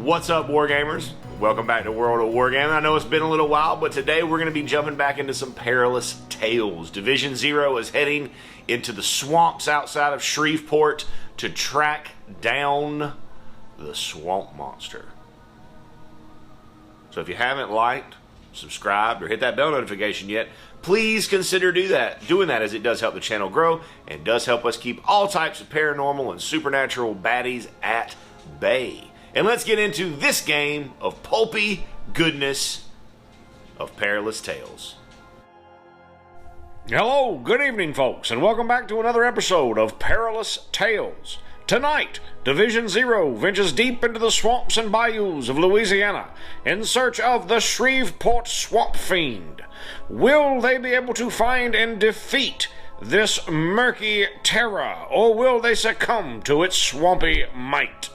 What's up, Wargamers? Welcome back to World of Wargaming. I know it's been a little while, but today we're going to be jumping back into some Perilous tales. Division 0 is heading into the swamps outside of Shreveport to track down the swamp monster. So if you haven't liked, subscribed, or hit that bell notification yet, please consider doing that, as it does help the channel grow and does help us keep all types of paranormal and supernatural baddies at bay. And let's get into this game of pulpy goodness of Perilous Tales. Hello, good evening, folks, and welcome back to another episode of Perilous Tales. Tonight, Division 0 ventures deep into the swamps and bayous of Louisiana in search of the Shreveport Swamp Fiend. Will they be able to find and defeat this murky terror, or will they succumb to its swampy might?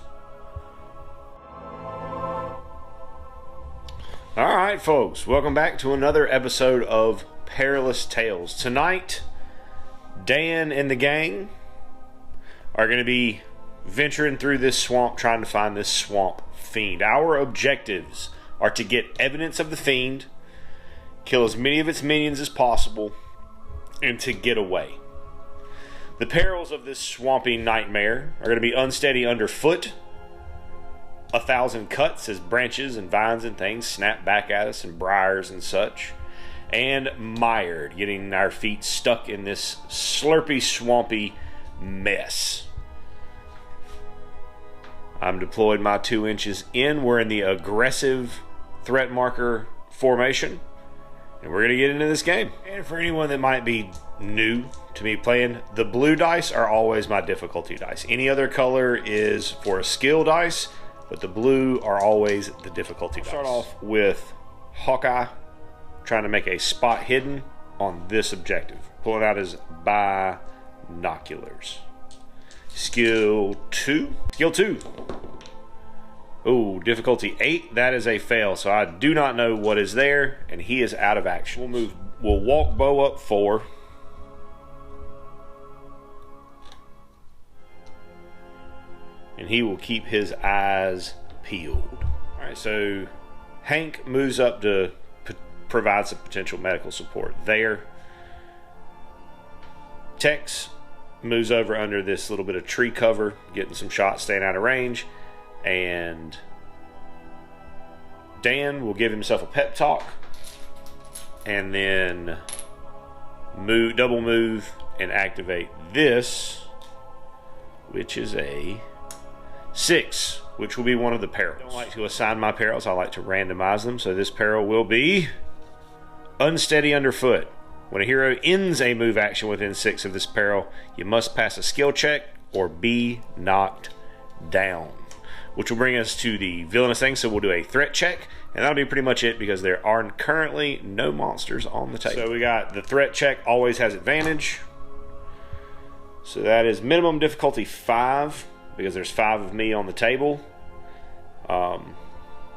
Alright, folks, welcome back to another episode of Perilous Tales. Tonight, Dan and the gang are going to be venturing through this swamp trying to find this swamp fiend. Our objectives are to get evidence of the fiend, kill as many of its minions as possible, and to get away. The perils of this swampy nightmare are going to be unsteady underfoot, 1,000 cuts as branches and vines and things snap back at us, and briars and such, and mired, getting our feet stuck in this slurpy, swampy mess. I'm deployed my 2 inches in. We're in the aggressive threat marker formation, and we're going to get into this game. And for anyone that might be new to me playing, the blue dice are always my difficulty dice. Any other color is for a skill dice, but the blue are always the difficulty dice. Start off with Hawkeye trying to make a spot hidden on this objective, pulling out his binoculars. Skill 2. Oh, difficulty 8. That is a fail, so I do not know what is there, and he is out of action. We'll walk bow up 4. And he will keep his eyes peeled. Alright, so Hank moves up to provide some potential medical support there. Tex moves over under this little bit of tree cover, getting some shots, staying out of range. And Dan will give himself a pep talk, and then double move and activate this, which is a 6, which will be one of the perils. I don't like to assign my perils, I like to randomize them. So this peril will be unsteady underfoot. When a hero ends a move action within 6 of this peril, you must pass a skill check or be knocked down, which will bring us to the villainous thing. So we'll do a threat check, and that'll be pretty much it, because there are currently no monsters on the table. So we got the threat check always has advantage. So that is minimum difficulty 5, because there's 5 of me on the table. That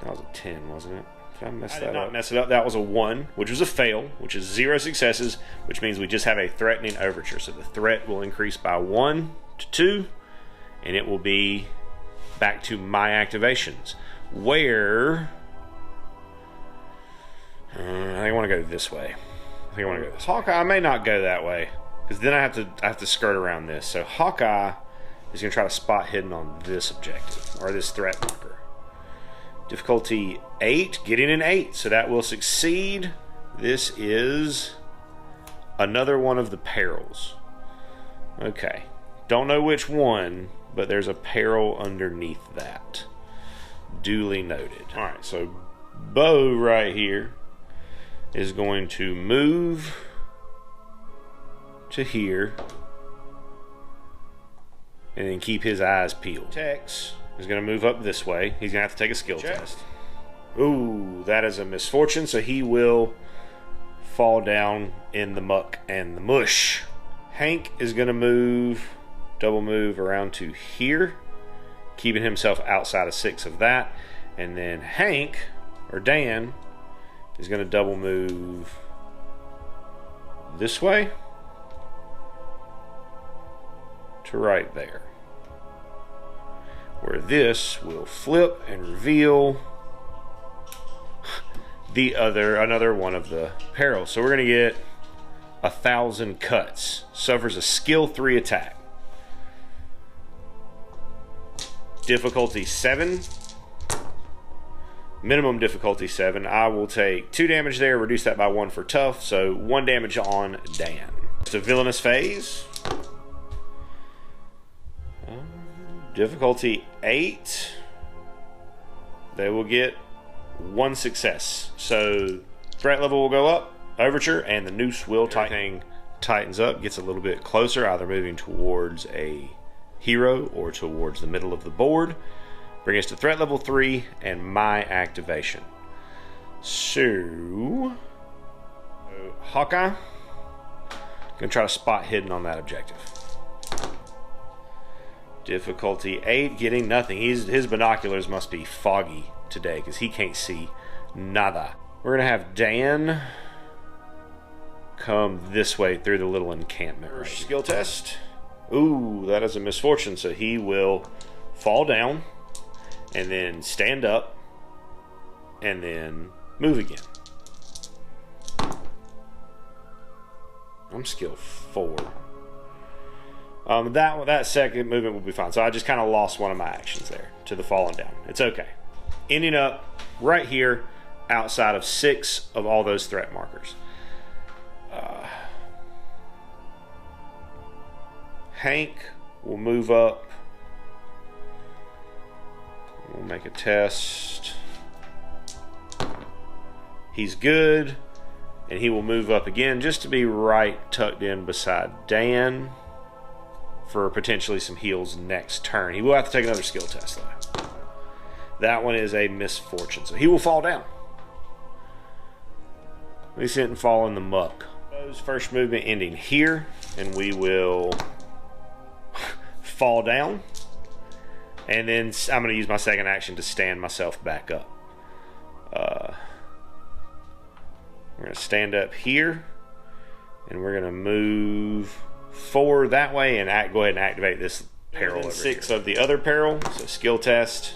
was a 10, wasn't it? Did I mess that up? I did not mess it up. That was a 1, which was a fail, which is 0 successes, which means we just have a threatening overture. So the threat will increase by 1 to 2, and it will be back to my activations, where I think I want to go this way. Hawkeye, I may not go that way, because then I have to skirt around this. So Hawkeye is going to try to spot hidden on this objective, or this threat marker. Difficulty 8, getting an 8, so that will succeed. This is another one of the perils. Okay, don't know which one, but there's a peril underneath that. Duly noted. Alright, so Bo right here is going to move to here and then keep his eyes peeled. Tex is going to move up this way. He's going to have to take a skill test. Ooh, that is a misfortune, so he will fall down in the muck and the mush. Hank is going to double move around to here, keeping himself outside of 6 of that. And then Hank, or Dan, is going to double move this way to right there. where this will flip and reveal another one of the perils. So we're going to get 1,000 cuts. Suffers a skill 3 attack. Difficulty 7. Minimum difficulty 7. I will take 2 damage there, reduce that by 1 for tough, so 1 damage on Dan. It's a Villainous phase. Difficulty 8. They will get 1 success. So threat level will go up, Overture, and the noose will tighten. Tightens up, gets a little bit closer, either moving towards a hero or towards the middle of the board. Bring us to threat level 3 and my activation. So Hawkeye, gonna try to spot hidden on that objective. Difficulty 8, getting nothing. His binoculars must be foggy today because he can't see nada. We're gonna have Dan come this way through the little encampment. Right. Skill test. Ooh, that is a misfortune. So he will fall down and then stand up and then move again. I'm skill 4. That second movement will be fine. So I just kind of lost one of my actions there to the falling down. It's okay. Ending up right here outside of 6 of all those threat markers. Hank will move up. We'll make a test. He's good. And he will move up again just to be right tucked in beside Dan for potentially some heals next turn. He will have to take another skill test though. That one is a misfortune. So he will fall down. At least he didn't fall in the muck. First movement ending here, and we will fall down. And then I'm going to use my second action to stand myself back up. We're going to stand up here, and we're going to move 4 that way and go ahead and activate this peril. 6 of the other peril, so skill test,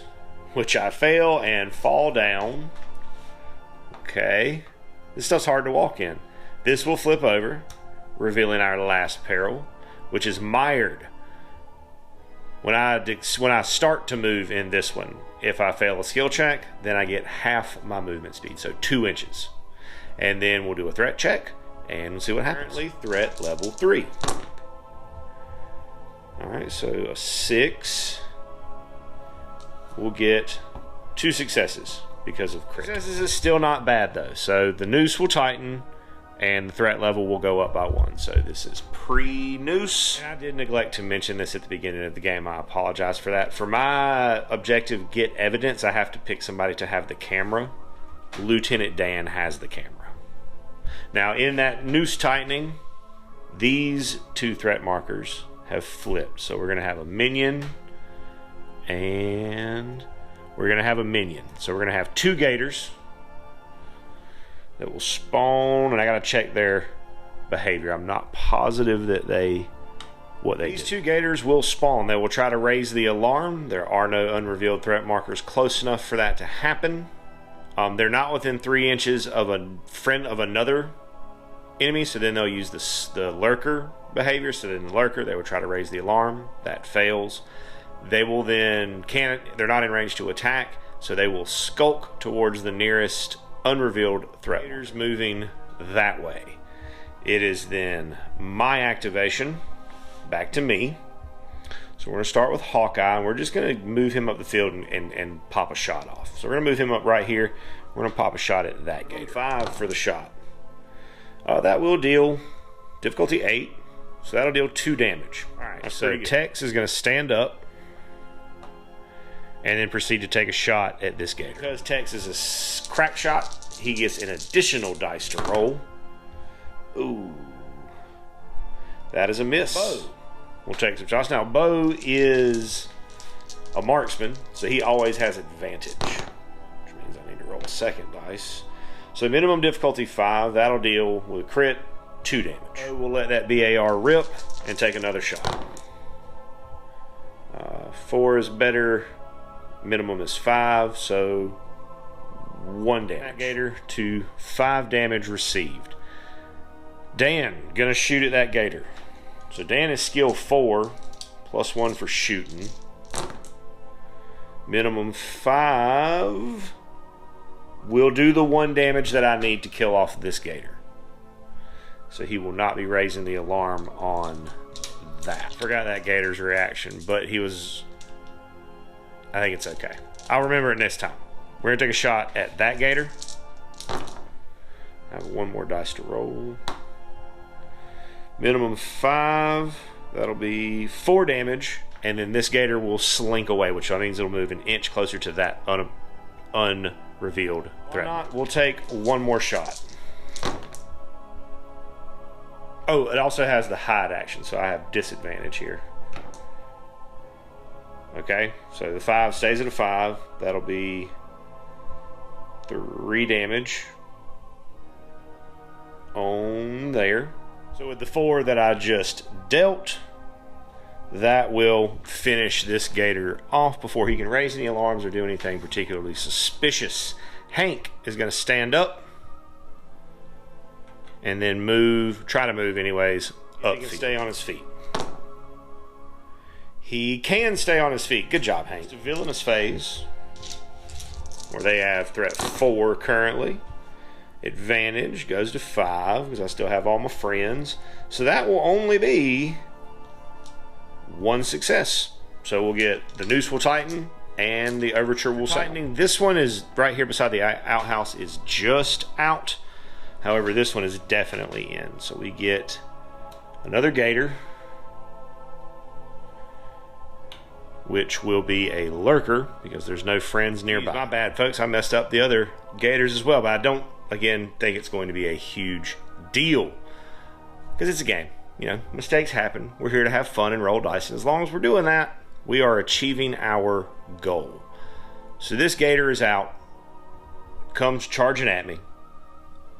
which I fail and fall down. Okay, this stuff's hard to walk in. This will flip over, revealing our last peril, which is mired. When I start to move in this one, if I fail a skill check, then I get half my movement speed, so 2 inches. And then we'll do a threat check and we'll see what happens. Currently threat level 3. Alright, so a 6. We'll get 2 successes because of crit. Successes is still not bad though. So the noose will tighten and the threat level will go up by 1. So this is pre-noose. I did neglect to mention this at the beginning of the game. I apologize for that. For my objective, get evidence, I have to pick somebody to have the camera. Lieutenant Dan has the camera. Now in that noose tightening, these 2 threat markers have flipped. So we're going to have a minion and we're going to have a minion. So we're going to have 2 gators that will spawn, and I got to check their behavior. I'm not positive that these 2 gators will spawn. They will try to raise the alarm. There are no unrevealed threat markers close enough for that to happen. They're not within 3 inches of a friend of another enemy, so then they'll use the lurker behavior. So then the lurker, they will try to raise the alarm. That fails. They will then they're not in range to attack, so they will skulk towards the nearest unrevealed threat. Gators moving that way. It is then my activation, back to me. So we're going to start with Hawkeye, and we're just going to move him up the field and pop a shot off. So we're going to move him up right here. We're going to pop a shot at that gate. 5 for the shot. That will deal difficulty 8, so that'll deal 2 damage. All right, so Tex is going to stand up and then proceed to take a shot at this gator. Because Tex is a crack shot, he gets an additional dice to roll. Ooh, that is a miss. Bo. We'll take some shots. Now, Bo is a marksman, so he always has advantage, which means I need to roll a second dice. So minimum difficulty 5, that'll deal with crit 2 damage. So we'll let that BAR rip and take another shot. 4 4 is better. Minimum is 5, so 1 damage. Gator to 5 damage received. Dan, gonna shoot at that gator. So Dan is skill 4, +1 for shooting. Minimum 5 will do the 1 damage that I need to kill off this gator. So he will not be raising the alarm on that. Forgot that gator's reaction, but he was... I think it's okay. I'll remember it next time. We're gonna take a shot at that gator. I have 1 more dice to roll. Minimum 5. That'll be 4 damage. And then this gator will slink away, which means it'll move an inch closer to that unrevealed threat. We'll take 1 more shot. Oh, it also has the hide action, so I have disadvantage here. Okay, so the 5 stays at a 5. That'll be 3 damage on there. So with the 4 that I just dealt, that will finish this gator off before he can raise any alarms or do anything particularly suspicious. Hank is going to stand up and then try to move anyways, up. He can stay on his feet. He can stay on his feet. Good job, Hank. It's a Villainous phase, where they have threat 4 currently. Advantage goes to 5, because I still have all my friends. So that will only be 1 success. So we'll get the Noose will tighten, and the Overture will tighten. This one is right here beside the outhouse, is just out. However, this one is definitely in. So we get another gator, which will be a lurker because there's no friends nearby. My bad, folks. I messed up the other gators as well, but I don't, again, think it's going to be a huge deal because it's a game. You know, mistakes happen. We're here to have fun and roll dice, and as long as we're doing that, we are achieving our goal. So this gator is out, comes charging at me,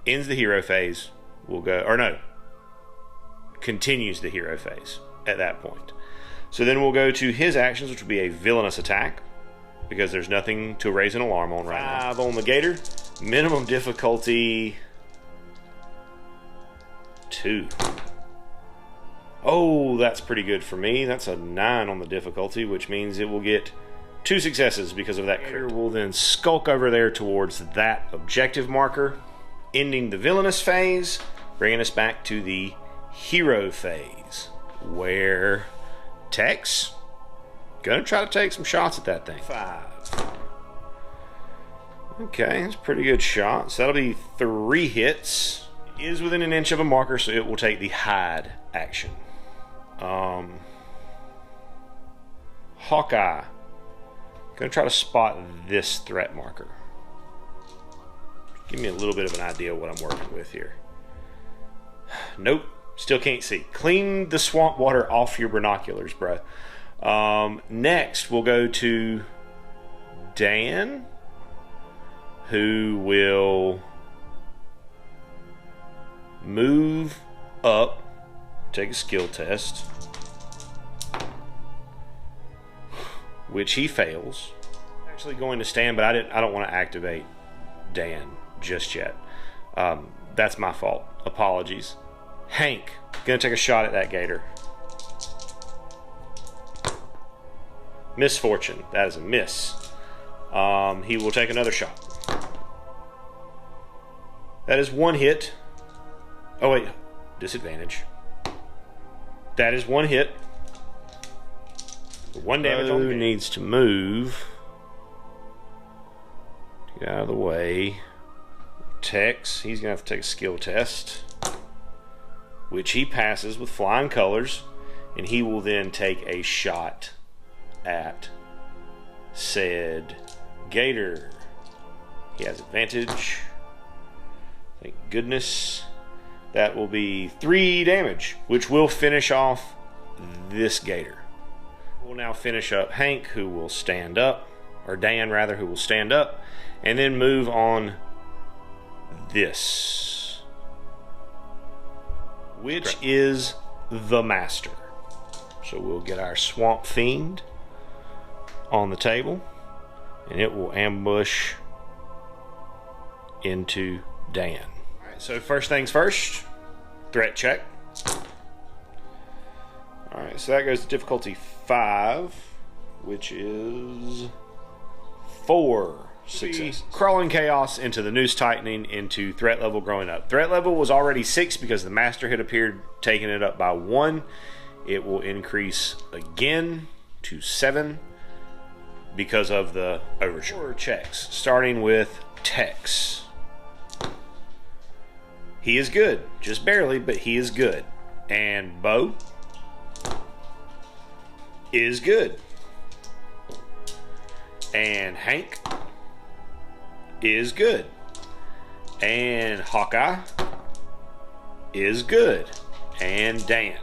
ends the hero phase. We'll go, or no, continues the hero phase at that point. So then we'll go to his actions, which will be a Villainous attack, because there's nothing to raise an alarm on right now. 5 on the gator. Minimum difficulty 2. Oh, that's pretty good for me. That's a 9 on the difficulty, which means it will get 2 successes because of that crit. We'll then skulk over there towards that objective marker, ending the Villainous phase, bringing us back to the hero phase, where Tex gonna try to take some shots at that thing. 5. Okay, that's a pretty good shot. So that'll be 3 hits. It is within an inch of a marker, so it will take the hide action. Hawkeye gonna try to spot this threat marker. Give me a little bit of an idea of what I'm working with here. Nope. Still can't see. Clean the swamp water off your binoculars, bro. Next, we'll go to Dan, who will move up, take a skill test, which he fails. I'm actually going to stand, but I don't want to activate Dan just yet. That's my fault. Apologies. Hank, gonna take a shot at that gator. Misfortune. That is a miss. He will take another shot. That is 1 hit. Oh wait, disadvantage. That is 1 hit. 1 damage on the gator. Needs to move. Get out of the way. Tex, he's gonna have to take a skill test, which he passes with flying colors, and he will then take a shot at said gator. He has advantage. Thank goodness. That will be 3 damage, which will finish off this gator. We'll now finish up Hank, who will stand up, or Dan rather, who will stand up, and then move on this, which is the Master. So we'll get our Swamp Fiend, on the table, and it will ambush into Dan. All right, so first things first, threat check. All right, so that goes to difficulty 5, which is 4 successes. Crawling chaos into the noose tightening into threat level growing up. Threat level was already 6 because the master had appeared, taking it up by 1. It will increase again to 7 because of the overture. Checks, starting with Tex. He is good, just barely, but he is good. And Bo is good. And Hank is good. And Hawkeye is good. And Dan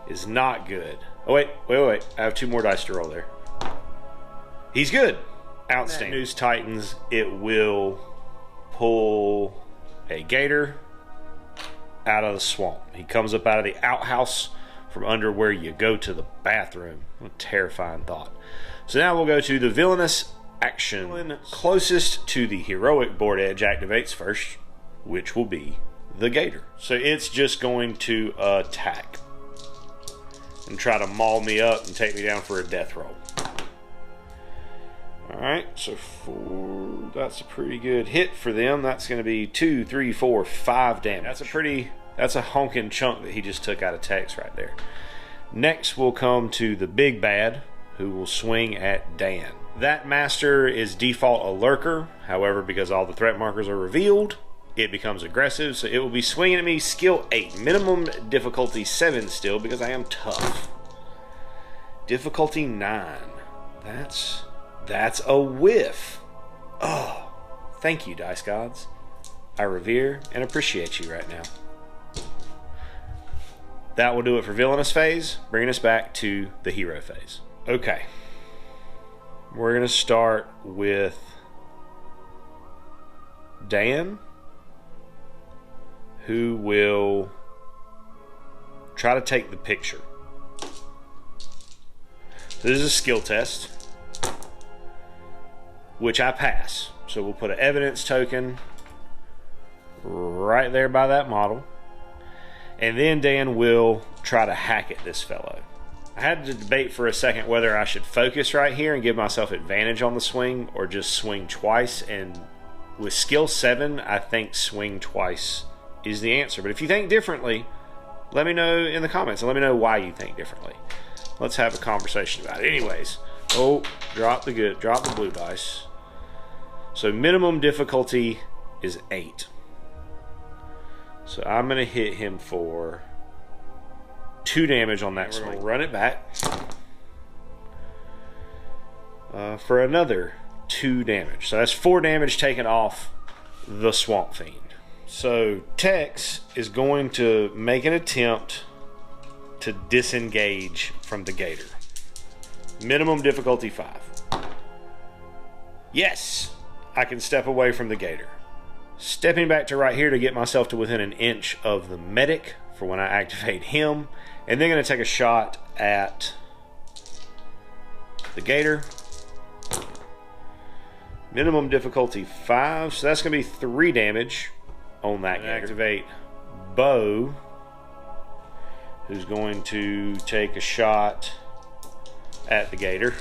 is not good. Oh, wait. I have 2 more dice to roll there. He's good. Outstanding. Noose tightens. It will pull a gator out of the swamp. He comes up out of the outhouse from under where you go to the bathroom. What a terrifying thought. So now we'll go to the Villainous action. Closest to the heroic board edge activates first, which will be the gator. So it's just going to attack and try to maul me up and take me down for a death roll. Alright, so 4, that's a pretty good hit for them. That's going to be 2, 3, 4, 5 damage. That's a honking chunk that he just took out of Tex right there. Next we'll come to the big bad, who will swing at Dan. That master is default a lurker. However, because all the threat markers are revealed, it becomes aggressive. So it will be swinging at me, skill 8. Minimum difficulty 7 still, because I am tough. Difficulty 9. That's a whiff. Oh, thank you, dice gods. I revere and appreciate you right now. That will do it for Villainous phase, bringing us back to the hero phase. Okay. We're going to start with Dan, who will try to take the picture. So this is a skill test, which I pass. So we'll put an evidence token right there by that model. And then Dan will try to hack at this fellow. I had to debate for a second whether I should focus right here and give myself advantage on the swing or just swing twice. And with skill 7, I think swing twice is the answer. But if you think differently, let me know in the comments and let me know why you think differently. Let's have a conversation about it. Anyways, drop the blue dice. So minimum difficulty is 8. So I'm going to hit him for 2 damage on that swing. Run it back for another 2 damage. So that's 4 damage taken off the Swamp Fiend. So Tex is going to make an attempt to disengage from the gator. Minimum difficulty 5. Yes, I can step away from the gator. Stepping back to right here to get myself to within an inch of the medic for when I activate him. And then going to take a shot at the gator. Minimum difficulty 5. So that's going to be 3 damage on that gator. Activate Bo, who's going to take a shot at the gator.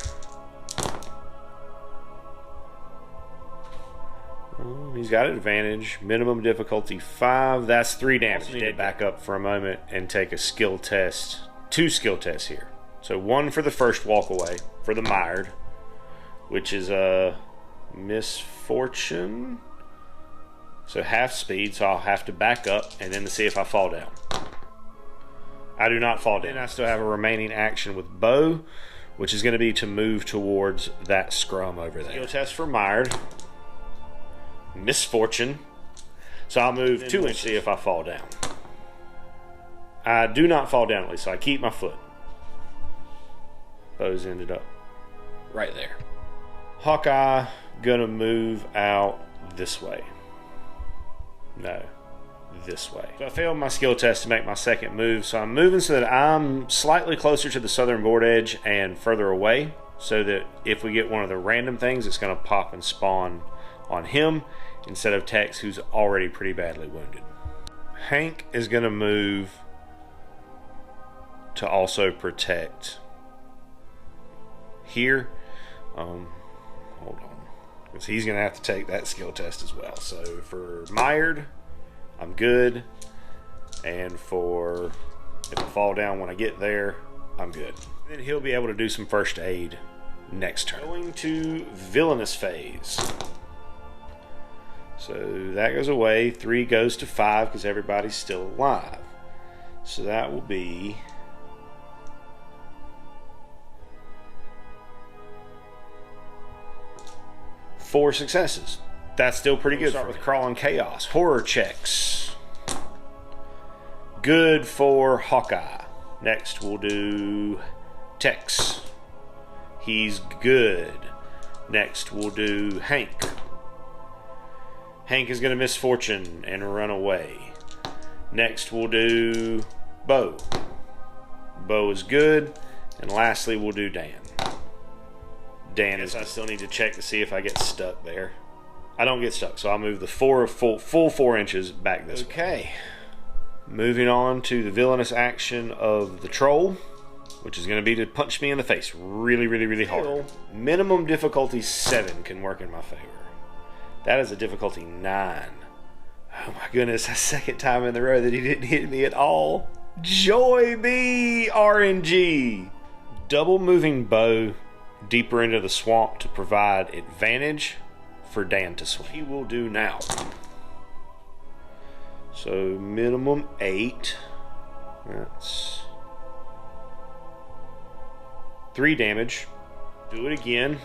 He's got advantage. Minimum difficulty 5. That's 3 damage. Need to back up for a moment and take a skill test. 2 skill tests here. So 1 for the first walk away for the mired, which is a misfortune. So half speed, so I'll have to back up and then to see if I fall down. I do not fall down. And I still have a remaining action with Bo, which is going to be to move towards that scrum over there. Skill test for mired. Misfortune. So I'll move 2 inches, see if I fall down. I do not fall down at least, so I keep my foot. Bo's ended up right there. Hawkeye gonna move out this way. No, this way. So I failed my skill test to make my second move, so I'm moving so that I'm slightly closer to the southern board edge and further away so that if we get one of the random things, it's going to pop and spawn on him instead of Tex, who's already pretty badly wounded. Hank is going to move to also protect here. Hold on, because he's going to have to take that skill test as well. So for mired, I'm good, and for if I fall down when I get there, I'm good. Then he'll be able to do some first aid next turn. Going to Villainous phase. So that goes away. 3 goes to 5 because everybody's still alive. So that will be four successes. That's still pretty good. Start with Crawling Chaos. Horror checks. Good for Hawkeye. Next we'll do Tex. He's good. Next we'll do Hank. Hank is going to miss Fortune and run away. Next we'll do Bo. Bo is good. And lastly we'll do Dan. Dan is... I still need to check to see if I get stuck there. I don't get stuck, so I'll move the full 4 inches back this way. Okay. Moving on to the villainous action of the troll, which is going to be to punch me in the face really, really, really hard. Minimum difficulty 7 can work in my favor. That is a difficulty 9. Oh my goodness, a second time in the row that he didn't hit me at all. Joy me, RNG. Double moving Bow deeper into the swamp to provide advantage for Dan to swing. He will do now. So minimum 8. That's 3 damage. Do it again.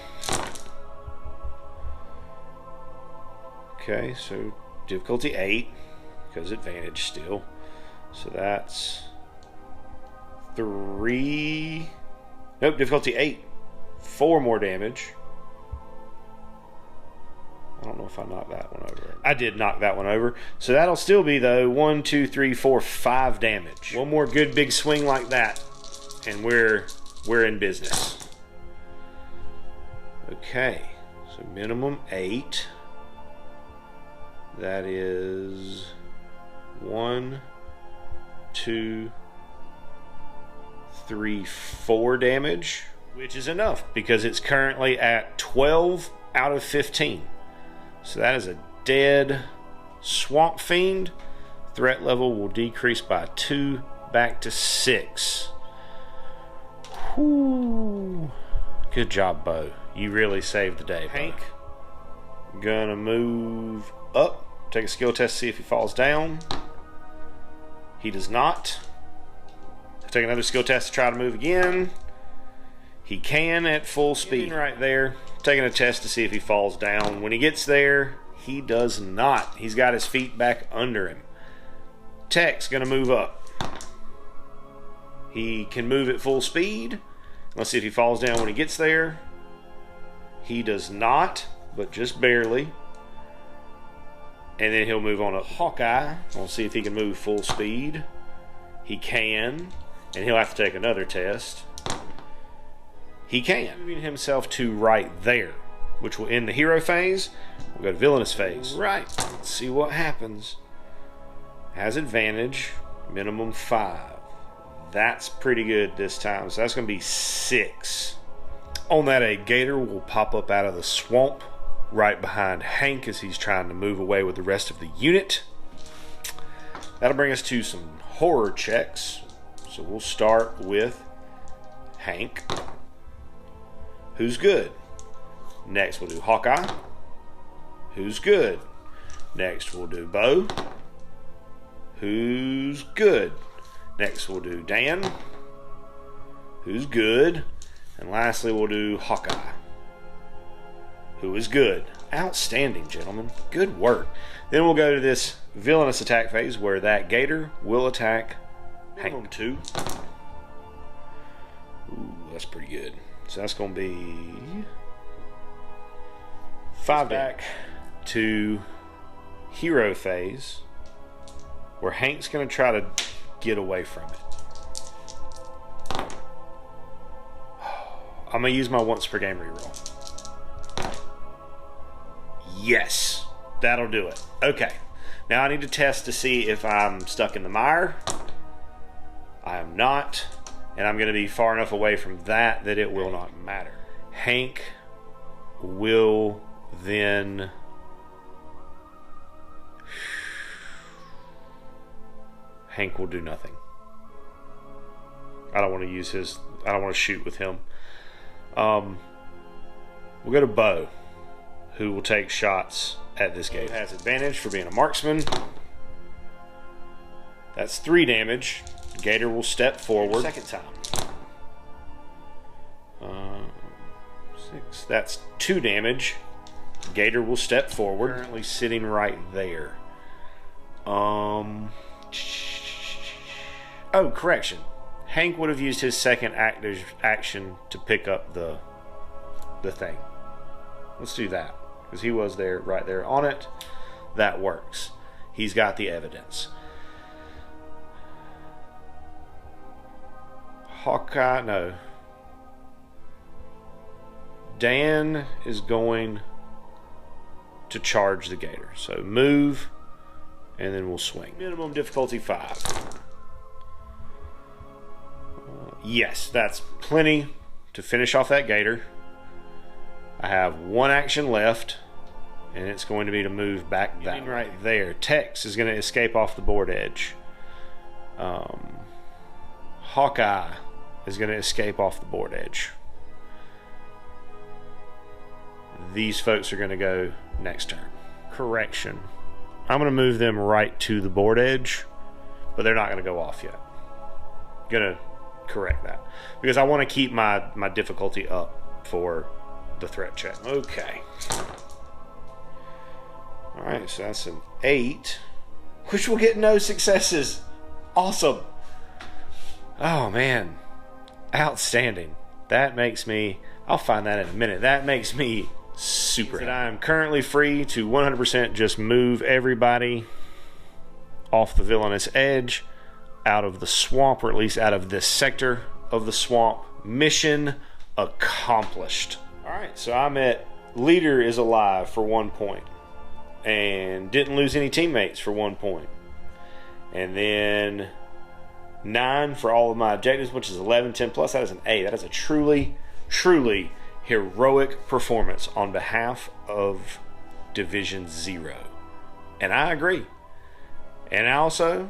Okay, so difficulty 8 because advantage still. So that's 3. Nope, difficulty 8. 4 more damage. I don't know if I knocked that one over. I did knock that one over. So that'll still be, though, 1, 2, 3, 4, 5 damage. One more good big swing like that, and we're in business. Okay, so minimum 8. That is 1, 2, 3, 4 damage, which is enough because it's currently at 12 out of 15. So that is a dead Swamp Fiend. Threat level will decrease by 2 back to 6. Whew. Good job, Bo. You really saved the day, Bo. Hank, gonna move up. Take a skill test to see if he falls down. He does not. Take another skill test to try to move again. He can at full speed. Right there. Taking a test to see if he falls down. When he gets there, he does not. He's got his feet back under him. Tech's gonna move up. He can move at full speed. Let's see if he falls down when he gets there. He does not, but just barely. And then he'll move on to Hawkeye. We'll see if he can move full speed. He can, and he'll have to take another test. He can. Moving himself to right there, which will end the hero phase. We'll go to villainous phase. Right. Let's see what happens. Has advantage. Minimum 5. That's pretty good this time. So that's going to be 6. On that, a gator will pop up out of the swamp right behind Hank as he's trying to move away with the rest of the unit. That'll bring us to some horror checks. So we'll start with Hank, who's good. Next we'll do Hawkeye, who's good. Next we'll do Bo, who's good. Next we'll do Dan, who's good. And lastly we'll do Hawkeye, who is good. Outstanding, gentlemen. Good work. Then we'll go to this villainous attack phase where that gator will attack Hank. 2. Ooh, that's pretty good. So that's going to be 5 back to hero phase where Hank's going to try to get away from it. I'm going to use my once per game reroll. Yes, that'll do it. Okay, now I need to test to see if I'm stuck in the mire. I am not, and I'm going to be far enough away from that it will not matter. Hank will then... Hank will do nothing. I don't want to use his... I don't want to shoot with him. We'll go to Bo, who will take shots at this gator. Has advantage for being a marksman. That's 3 damage. Gator will step forward. Second time. 6. That's 2 damage. Gator will step forward. Currently sitting right there. Oh, correction. Hank would have used his second action to pick up the thing. Let's do that, because he was there, right there on it. That works. He's got the evidence. Hawkeye, no. Dan is going to charge the gator. So move, and then we'll swing. Minimum difficulty 5. Yes, that's plenty to finish off that gator. I have 1 action left, and it's going to be to move back that right there. Tex is going to escape off the board edge. Hawkeye is going to escape off the board edge. These folks are going to go next turn. Correction. I'm going to move them right to the board edge, but they're not going to go off yet. Going to correct that, because I want to keep my difficulty up for the threat check. Okay. Alright, so that's an 8, which will get no successes. Awesome. Oh man, outstanding. That makes me, I'll find that in a minute, that makes me super happy. I am currently free to 100% just move everybody off the Villainous edge, out of the swamp, or at least out of this sector of the swamp. Mission accomplished. Alright, so I'm at leader is alive for 1 point, and didn't lose any teammates for 1 point, and then 9 for all of my objectives, which is 11, 10 plus. That is an A. That is a truly heroic performance on behalf of Division 0, and I agree. And also,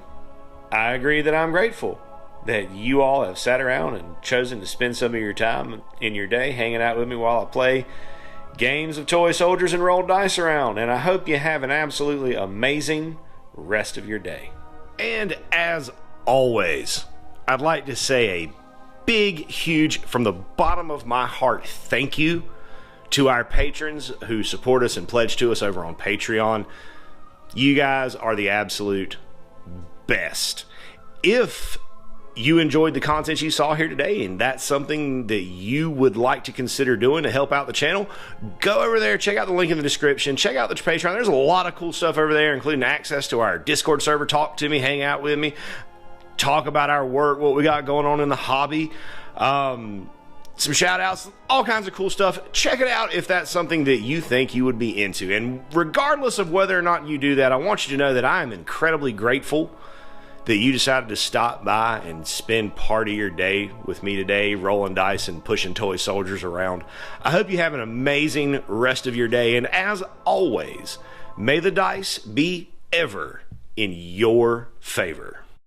I agree that I'm grateful that you all have sat around and chosen to spend some of your time in your day hanging out with me while I play games of toy soldiers and roll dice around. And I hope you have an absolutely amazing rest of your day. And as always, I'd like to say a big, huge, from the bottom of my heart, thank you to our patrons who support us and pledge to us over on Patreon. You guys are the absolute best. If you enjoyed the content you saw here today, and that's something that you would like to consider doing to help out the channel, go over there, check out the link in the description, check out the Patreon. There's a lot of cool stuff over there, including access to our Discord server. Talk to me, hang out with me, talk about our work, what we got going on in the hobby, some shout outs, all kinds of cool stuff. Check it out if that's something that you think you would be into. And regardless of whether or not you do that, I want you to know that I am incredibly grateful that you decided to stop by and spend part of your day with me today, rolling dice and pushing toy soldiers around. I hope you have an amazing rest of your day, and as always, may the dice be ever in your favor.